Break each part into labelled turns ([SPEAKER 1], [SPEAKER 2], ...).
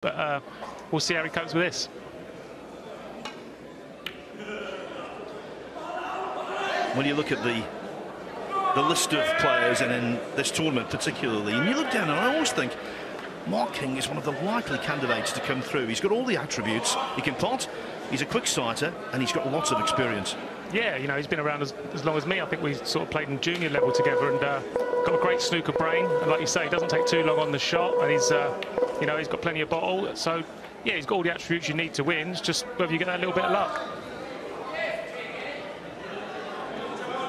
[SPEAKER 1] But we'll see how he copes with this.
[SPEAKER 2] When you look at the list of players and in this tournament particularly, and you look down, and I always think Mark King is one of the likely candidates to come through. He's got all the attributes. He can pot, he's a quick sighter, and he's got lots of experience. Yeah,
[SPEAKER 1] you know, he's been around as long as me. I think we sort of played in junior level together, and got a great snooker brain. And like you say, he doesn't take too long on the shot, and he's, you know, he's got plenty of bottle. So, yeah, he's got all the attributes you need to win. It's just whether you get that little bit of luck.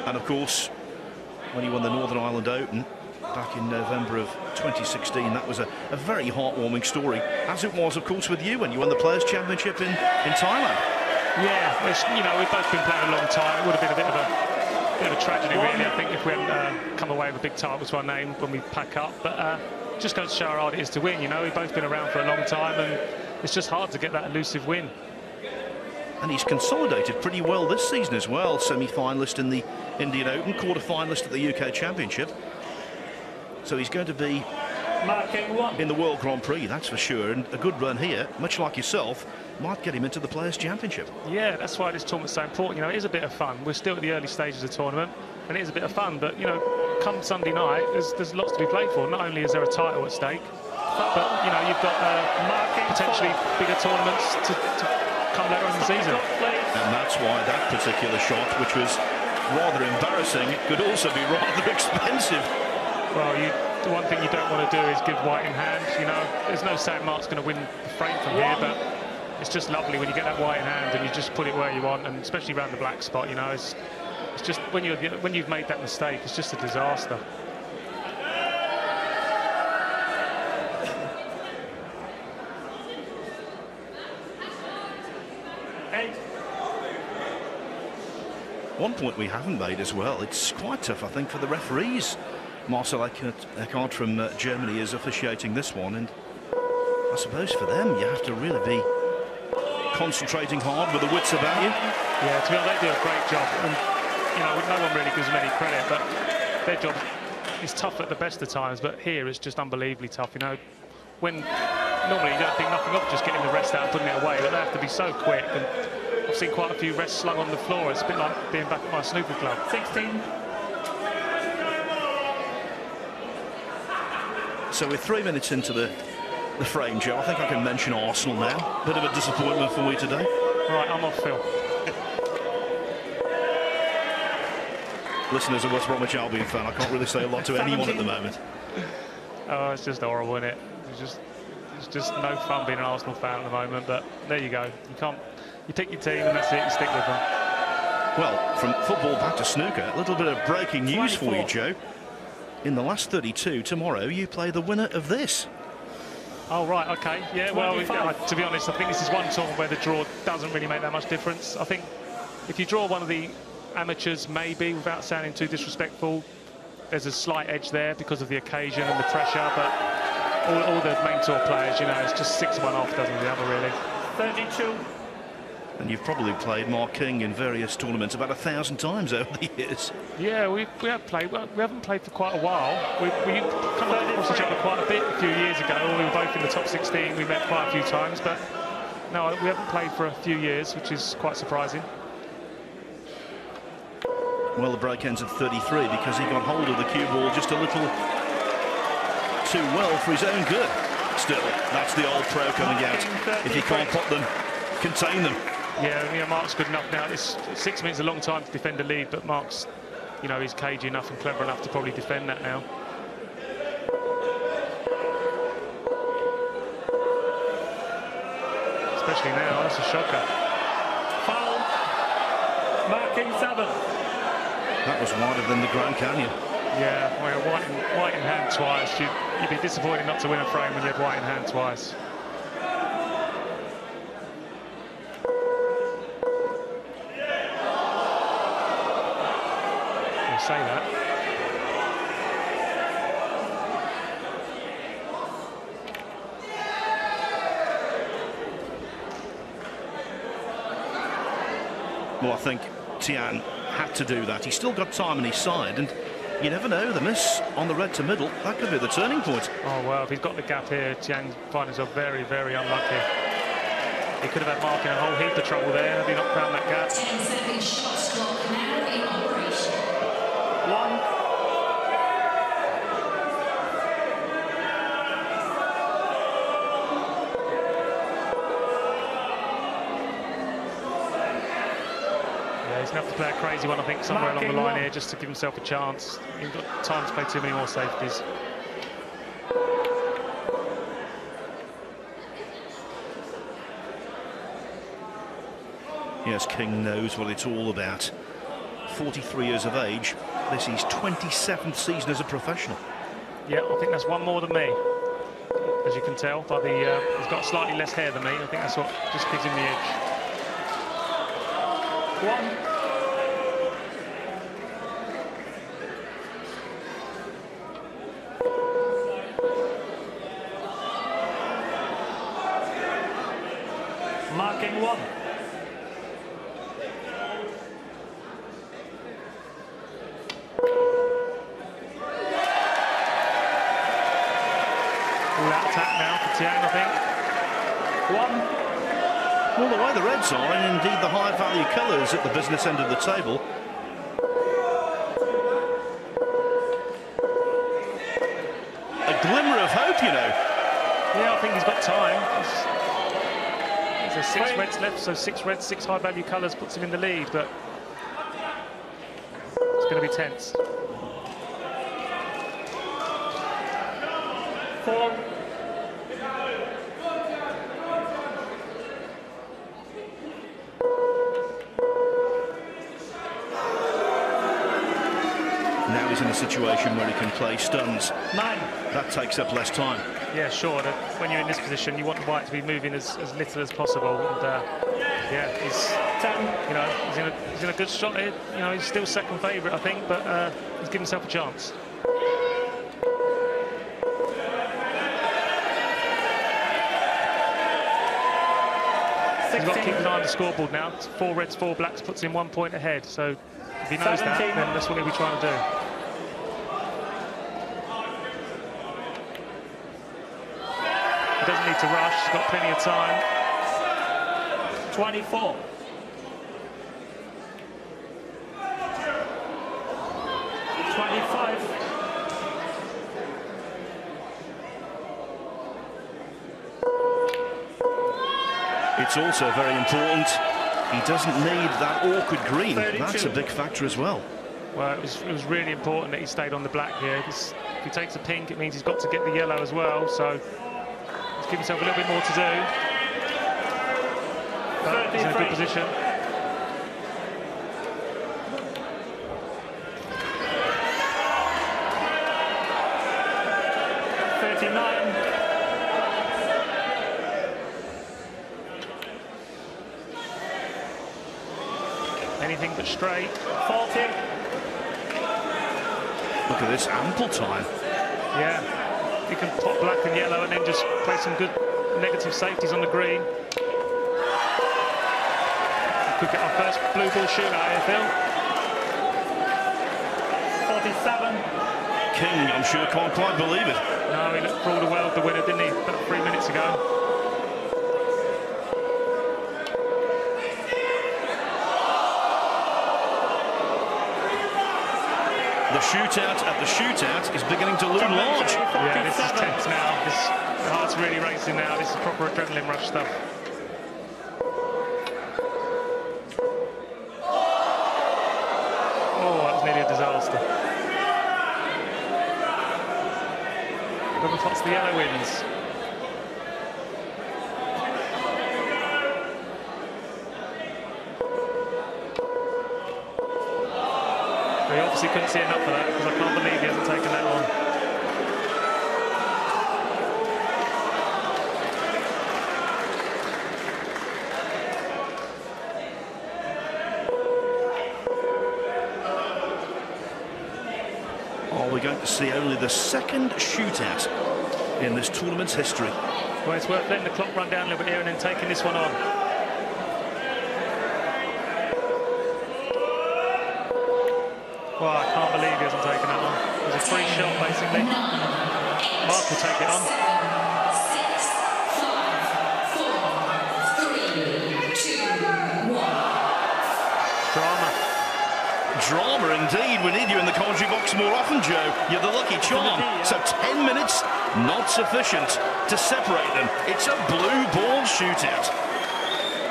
[SPEAKER 2] And of course, when he won the Northern Ireland Open back in November of 2016, that was a very heartwarming story, as it was, of course, with you when you won the Players' Championship in Thailand.
[SPEAKER 1] Yeah, you know, we've both been playing a long time. It would have been a bit of a tragedy, really, I think, if we hadn't come away with a big title to our name when we pack up. But just goes to show how hard it is to win. You know, we've both been around for a long time, and it's just hard to get that elusive win.
[SPEAKER 2] And he's consolidated pretty well this season as well. Semi-finalist in the Indian Open, quarter-finalist at the UK Championship. So he's going to be in the World Grand Prix, that's for sure. And a good run here, much like yourself, might get him into the Players' Championship.
[SPEAKER 1] Yeah, that's why this tournament's so important. You know, it is a bit of fun. We're still at the early stages of the tournament, and it is a bit of fun. But, you know, come Sunday night, there's lots to be played for. Not only is there a title at stake, but, you know, you've got potentially bigger tournaments to come later in the season.
[SPEAKER 2] And that's why that particular shot, which was rather embarrassing, could also be rather expensive.
[SPEAKER 1] Well, the one thing you don't want to do is give white in hand. You know, there's no saying Mark's going to win the frame from here, but it's just lovely when you get that white in hand and you just put it where you want, and especially around the black spot. You know, it's just when you've made that mistake, it's just a disaster.
[SPEAKER 2] One point we haven't made as well, it's quite tough, I think, for the referees. Marcel Eckhardt from Germany is officiating this one, and I suppose for them you have to really be concentrating hard with the wits about you.
[SPEAKER 1] Yeah, to be honest, they do a great job, and you know, no one really gives them any credit, but their job is tough at the best of times, but here it's just unbelievably tough. You know, when normally you don't think nothing of just getting the rest out and putting it away, but they have to be so quick. And I've seen quite a few rests slung on the floor. It's a bit like being back at my snooker club. 16.
[SPEAKER 2] So we're 3 minutes into the frame, Joe. I think I can mention Arsenal now. Bit of a disappointment for you today.
[SPEAKER 1] Right, I'm off, Phil.
[SPEAKER 2] Listen, as a West Bromwich Albion fan, I can't really say a lot to anyone at the moment.
[SPEAKER 1] Oh, it's just horrible, isn't it? It's just no fun being an Arsenal fan at the moment, but there you go. You pick your team and that's it, you stick with them.
[SPEAKER 2] Well, from football back to snooker, a little bit of breaking news 24. For you, Joe. In the last 32, tomorrow, you play the winner of this.
[SPEAKER 1] Oh, right, OK. Yeah, well, to be honest, I think this is one tournament where the draw doesn't really make that much difference. I think if you draw one of the amateurs, maybe, without sounding too disrespectful, there's a slight edge there because of the occasion and the pressure, but all the main tour players, you know, it's just 6-1 off, doesn't the other, really. 32.
[SPEAKER 2] And you've probably played Mark King in various tournaments about 1,000 times over the years.
[SPEAKER 1] Yeah, we have played. Well, we haven't played for quite a while. We come across each other quite a bit a few years ago. We were both in the top 16. We met quite a few times, but no, we haven't played for a few years, which is quite surprising.
[SPEAKER 2] Well, the break ends at 33 because he got hold of the cue ball just a little too well for his own good. Still, that's the old pro coming out. If he can't pop them, contain them.
[SPEAKER 1] Yeah, Mark's good enough now. It's 6 minutes, a long time to defend a lead, but Mark's, you know, he's cagey enough and clever enough to probably defend that now. Especially now, that's a shocker.
[SPEAKER 3] Foul. Marking 7.
[SPEAKER 2] That was wider than the Grand Canyon.
[SPEAKER 1] Yeah, well, white in hand twice. You'd be disappointed not to win a frame when you had white in hand twice. Say that.
[SPEAKER 2] Well, I think Tian had to do that. He's still got time on his side, and You never know, the miss on the red to middle, that could be the turning point.
[SPEAKER 1] Oh, well, if he's got the gap here, Tian finds himself very, very unlucky. He could have had Mark in a whole heap of trouble there had he not found that gap.
[SPEAKER 4] 10-second shot clock now in operation.
[SPEAKER 3] 1.
[SPEAKER 1] He's going to have to play a crazy one, I think, somewhere along the line here, just to give himself a chance. He's got time to play too many more safeties.
[SPEAKER 2] Yes, King knows what it's all about. 43 years of age. This is his 27th season as a professional.
[SPEAKER 1] Yeah, I think that's one more than me. As you can tell by the, he's got slightly less hair than me. I think that's what just gives him the edge.
[SPEAKER 3] 1. Marking 1.
[SPEAKER 1] All-out attack now for Tian, I think.
[SPEAKER 3] 1.
[SPEAKER 2] Well, the way the Reds are, and indeed the high-value colours at the business end of the table, a glimmer of hope, you know.
[SPEAKER 1] Yeah, I think he's got time. There's 6 reds left, so 6 reds, 6 high-value colours puts him in the lead, but it's going to be tense.
[SPEAKER 3] 4.
[SPEAKER 2] Now he's in a situation where he can play stuns.
[SPEAKER 3] 9.
[SPEAKER 2] That takes up less time.
[SPEAKER 1] Yeah, sure. When you're in this position, you want the white to be moving as little as possible. And yeah, he's
[SPEAKER 3] 10.
[SPEAKER 1] you know he's in a good shot here. You know, he's still second favourite, I think, but he's given himself a chance. He's got to keep an eye on the scoreboard now. 4 reds, 4 blacks puts him 1 point ahead. So if he knows
[SPEAKER 3] 17.
[SPEAKER 1] that, then that's what he'll be trying to do. He doesn't need to rush, he's got plenty of time.
[SPEAKER 3] 24. 25.
[SPEAKER 2] It's also very important he doesn't need that awkward green.
[SPEAKER 3] 32.
[SPEAKER 2] That's a big factor as well.
[SPEAKER 1] Well, it was really important that he stayed on the black here. If he takes a pink, it means he's got to get the yellow as well. So he's given himself a little bit more to do. But he's in a good position. Anything but straight.
[SPEAKER 3] 40.
[SPEAKER 2] Look at this, ample time.
[SPEAKER 1] Yeah, he can pop black and yellow and then just play some good negative safeties on the green. Could get our first blue ball shootout here, Phil.
[SPEAKER 3] 47.
[SPEAKER 2] King, I'm sure, can't quite believe it.
[SPEAKER 1] No, he looked for all the world the winner, didn't he, about 3 minutes ago.
[SPEAKER 2] The shootout at the shootout is beginning to loom large.
[SPEAKER 1] Yeah, this is tense now. The heart's really racing now. This is proper adrenaline rush stuff. Oh, that was nearly a disaster. Whoever spots the yellow wins. He obviously couldn't see enough of that, because I can't believe he hasn't taken that on.
[SPEAKER 2] Oh, we're going to see only the second shootout in this tournament's history.
[SPEAKER 1] Well, it's worth letting the clock run down a little bit here and then taking this one on. Well, I can't believe he hasn't taken that one. It was a free shot, basically. Mark will take it on.
[SPEAKER 4] 6, 5, 4, 3, 2, 1.
[SPEAKER 1] Drama.
[SPEAKER 2] Drama indeed. We need you in the commentary box more often, Joe. You're the lucky charm. So 10 minutes, not sufficient to separate them. It's a blue ball shootout.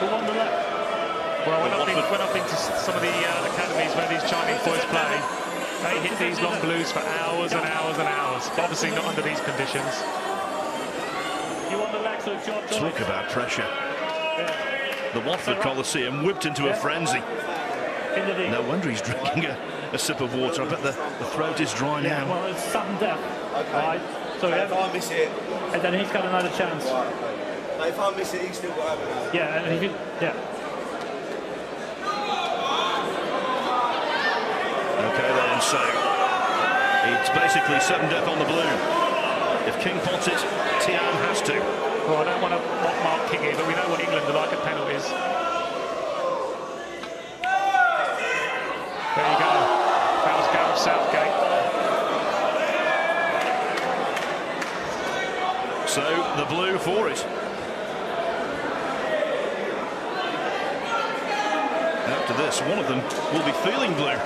[SPEAKER 3] Who won the left?
[SPEAKER 1] Well, when I've been to some of the academies where these Chinese boys play, they hit these long blues for hours and hours and hours. But obviously not under these conditions.
[SPEAKER 3] You won the left, so it's your choice.
[SPEAKER 2] Talk about pressure.
[SPEAKER 3] Yeah.
[SPEAKER 2] The Watford Coliseum whipped into a frenzy.
[SPEAKER 3] In the league.
[SPEAKER 2] No wonder he's drinking a sip of water. I bet the throat is dry
[SPEAKER 3] Yeah,
[SPEAKER 2] now.
[SPEAKER 3] well, it's sudden death.
[SPEAKER 5] Okay.
[SPEAKER 3] Right. So
[SPEAKER 5] If I miss it,
[SPEAKER 3] and then he's got another chance.
[SPEAKER 5] right, okay. Now, if I miss it, he's still got to.
[SPEAKER 3] Yeah, and he can, yeah.
[SPEAKER 2] Okay then, so it's basically sudden death on the blue. If King pots it, Tian has to.
[SPEAKER 1] Well, I don't want to mock Mark King here, but we know what England are like at penalties. There you go. That was Gareth Southgate.
[SPEAKER 2] So the blue for it. After this, one of them will be feeling blue.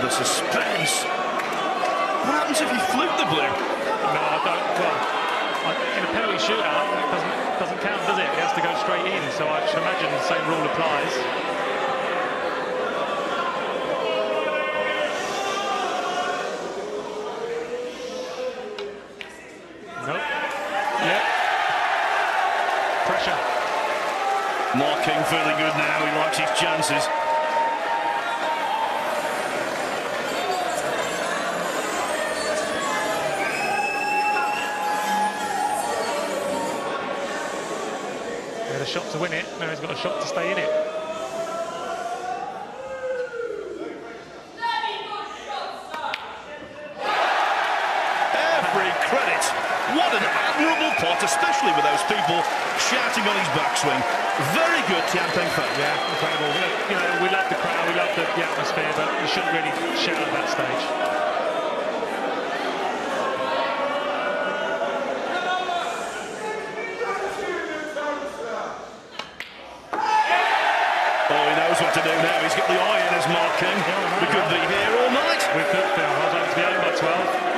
[SPEAKER 2] The suspense. What happens if you fluke the blue?
[SPEAKER 1] No, I don't. Well, in a penalty shootout, it doesn't count, does it? It has to go straight in. So I should imagine the same rule applies. Nope. Yep. Pressure.
[SPEAKER 2] Mark King feeling good now. He likes his chances.
[SPEAKER 1] He had a shot to win it, now he's got a shot to stay in it.
[SPEAKER 2] Every credit. What an admirable pot, especially with those people shouting on his backswing. Very good, Tian Pengfei.
[SPEAKER 1] Yeah, incredible. You know, we love the crowd, we love the atmosphere, but you shouldn't really shout at that stage.
[SPEAKER 2] Oh, he knows what to do now. He's got the eye in as Mark King. We could be here all night.
[SPEAKER 1] We could be. I was to be owned by 12.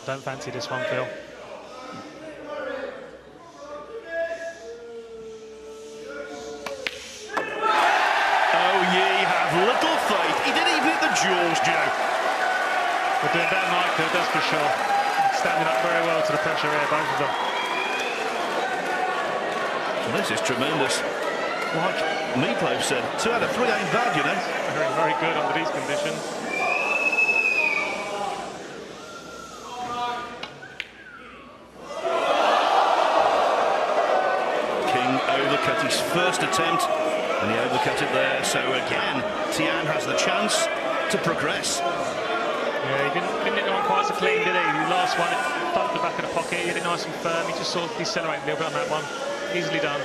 [SPEAKER 1] Don't fancy this one, Phil.
[SPEAKER 2] Oh, ye have little faith. He didn't even hit the jaws, Joe.
[SPEAKER 1] They're doing better than I could, that's for sure. Standing up very well to the pressure here, both of them.
[SPEAKER 2] This is tremendous. Like Meatloaf said, 2 out of 3 ain't bad, you know.
[SPEAKER 1] Very, very good under these conditions.
[SPEAKER 2] Overcut his first attempt and he overcut it there, so again Tian has the chance to progress.
[SPEAKER 1] Yeah, he didn't hit the one quite so clean, did he? The last one, it thumped the back of the pocket, he hit it nice and firm, he just sort of decelerated a little bit on that one. Easily done.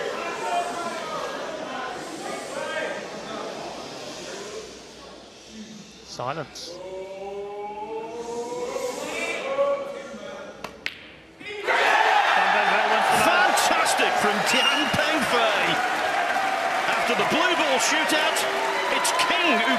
[SPEAKER 1] Silence.
[SPEAKER 2] Fantastic from Tian Pengfei. After the blue ball shootout, it's King who